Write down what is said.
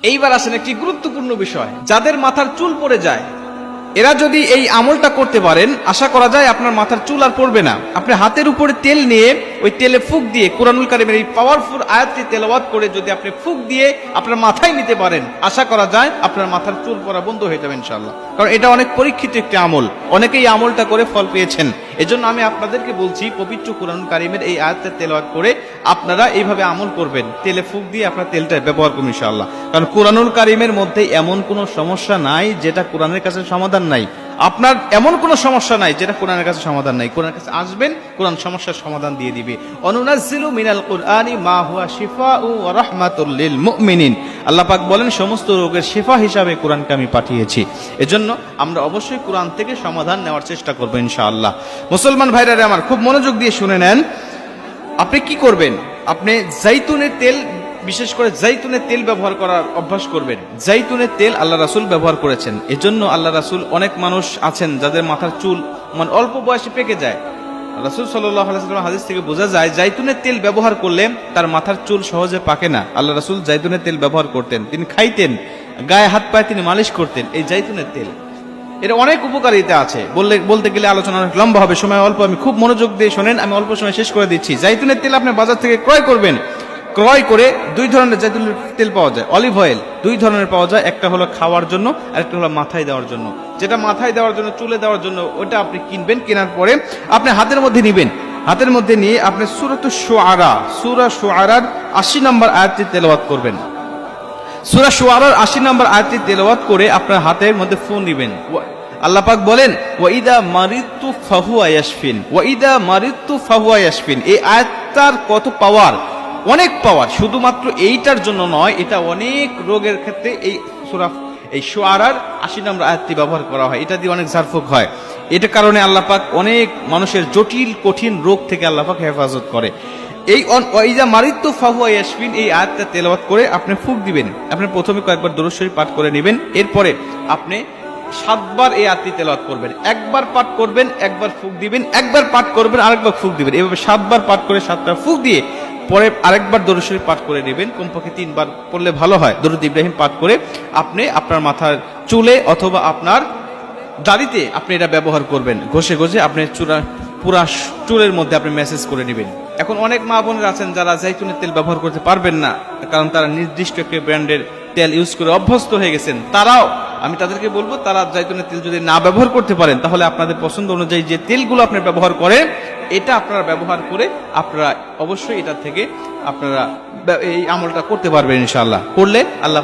এইবার আসেন একটি গুরুত্বপূর্ণ বিষয়, যাদের মাথার চুল পড়ে যায় এরা যদি এই আমলটা করতে পারেন, আশা করা যায় আপনার মাথার চুল আর পড়বে না। আপনি হাতের উপরে তেল নিয়ে ওই তেলে ফুঁক দিয়ে কুরআনুল কারীমের এই পাওয়ারফুল আয়াতটি তেলাওয়াত করে যদি আপনি ফুঁক দিয়ে আপনার মাথায় নিতে পারেন, আশা করা যায় আপনার মাথার চুল পড়া বন্ধ হয়ে যাবে ইনশাআল্লাহ। কারণ এটা অনেক পরীক্ষিত একটি আমল, অনেকেই আমলটা করে ফল পেয়েছেন। এজন্য আমি আপনাদেরকে বলছি, পবিত্র কুরআনুল কারীমের এই আয়াতটা তেলাওয়াত করে আপনারা এইভাবে আমল করবেন, তেলে ফুঁক দিয়ে আপনার তেলটা ব্যবহার করুন ইনশাআল্লাহ। কারণ কুরআনুল কারীমের মধ্যে এমন কোনো সমস্যা নাই যেটা কোরআনের কাছে সমাধান নাই। আপনার এমন কোনো সমস্যা নাই যেটা কোরআনের কাছে সমাধান নাই। কোরআনের কাছে আসবেন, কোরআন সমস্যার সমাধান দিয়ে দিবে। অনুনাজ্জিলু মিনাল কুরআনি মা হুয়া শিফাউ ওয়া রাহমাতুল লিল মুমিনিন। আল্লাহ পাক বলেন, সমস্ত রোগের শিফা হিসাবে কোরআনকে আমি পাঠিয়েছি। এজন্য আমরা অবশ্যই কোরআন থেকে সমাধান নেওয়ার চেষ্টা করব ইনশাআল্লাহ। মুসলমান ভাইরা আমার, খুব মনোযোগ দিয়ে শুনে নেন। আপনি কি করবেন? আপনি জাইতুনের তেল, বিশেষ করে জাইতুনের তেল ব্যবহার করার অভ্যাস করবেন। জাইতুনের তেল আল্লাহ রাসূল ব্যবহার করেছেন। এজন্য আল্লাহ রাসূল, অনেক মানুষ আছেন যাদের মাথার চুল মানে অল্প বয়সে পেকে যায়। রাসূল সাল্লাল্লাহু আলাইহি ওয়াসাল্লাম হাদিস থেকে বোঝা যায় জাইতুনের তেল ব্যবহার করলে তার মাথার চুল সহজে পাকে না। আল্লাহ রাসূল জাইতুনের তেল ব্যবহার করতেন, তিনি খাইতেন, গায়ে হাত পায়ে তিনি মালিশ করতেন এই জাইতুনের তেল। এর অনেক উপকারিতা আছে, বলতে গেলে আলোচনা অনেক লম্বা হবে, সময় অল্প। আমি খুব মনোযোগ দিয়ে শোনেন, আমি অল্প সময় শেষ করে দিচ্ছি। জাইতুনের তেল আপনি বাজার থেকে ক্রয় করবেন। ক্রয় করে দুই ধরনের জাইতুনের তেল পাওয়া যায়, অলিভ অয়েল দুই ধরনের পাওয়া যায়। একটা হলো খাওয়ার জন্য, আর একটা হলো মাথায় দেওয়ার জন্য। যেটা মাথায় দেওয়ার জন্য, চুলে দেওয়ার জন্য, ওটা আপনি কিনবেন। কেনার পরে আপনি হাতের মধ্যে নিবেন। হাতের মধ্যে নিয়ে আপনি সূরাতুশ শুআরা, সূরা শুআরার ৮০ নম্বর আয়াতটি তেলাওয়াত করবেন। সূরা শুআরার ৮০ নম্বর আয়াতটি তেলাওয়াত করে আপনার হাতের মধ্যে ফু নিবেন। আল্লাহ পাক বলেন, ওয়াইদা মারিতু ফাহুয়া ইয়াশফিন, ওয়াইদা মারিতু ফাহুয়া ইয়াশফিন। এই আয়াতটার কত পাওয়ার, অনেক পাওয়ার। শুধুমাত্র এইটার জন্য নয়, এটা অনেক রোগের ক্ষেত্রে এই সূরা এই শুআরার ৮০ নম্বর আয়াতটি ব্যবহার করা হয়। এটা দিয়ে অনেক ঝাড়ফুঁক হয়। এটার কারণে আল্লাহ পাক অনেক মানুষের জটিল কঠিন রোগ থেকে আল্লাহ পাক হেফাজত করে। এই ওয়াইদা মারিতু ফাহুয়া ইয়াশফিন এই আয়াতটা তেলাওয়াত করে আপনি ফুঁক দিবেন। আপনি প্রথমে কয়েকবার দরুদ শরীফ পাঠ করে নেবেন। এরপরে আপনি ৭ বার এই আয়াতটি তেলাওয়াত করবেন। একবার পাঠ করবেন, একবার ফুঁক দিবেন, একবার পাঠ করবেন, আরেকবার ফুঁক দিবেন। এভাবে ৭ বার পাঠ করে ৭টা ফুঁক দিয়ে পরে আরেকবার দরুদ শরীফ পাঠ করে নেবেন। কমপক্ষে ৩ বার পড়লে ভালো হয়। দরুদ ইব্রাহিম পাঠ করে আপনি আপনার মাথার চুলে অথবা আপনার দাড়িতে আপনি এটা ব্যবহার করবেন। ঘষে ঘষে আপনি পুরা চুলের মধ্যে আপনি মেসেজ করে নেবেন। এখন অনেক মা বোনেরা আছেন যারা জাইতুনের তেল ব্যবহার করতে পারবেন না, কারণ তারা নির্দিষ্ট একটা ব্র্যান্ডের তেল ইউজ করে অভ্যস্ত হয়ে গেছেন। তারাও, আমি তাদেরকে বলবো, তারা জাইতুনের তেল যদি না ব্যবহার করতে পারেন, তাহলে আপনাদের পছন্দ অনুযায়ী যে তেলগুলো আপনি ব্যবহার করেন এটা আপনারা ব্যবহার করে আপনারা অবশ্যই এটা থেকে আপনারা এই আমলটা করতে পারবেন ইনশাআল্লাহ। করলে আল্লাহ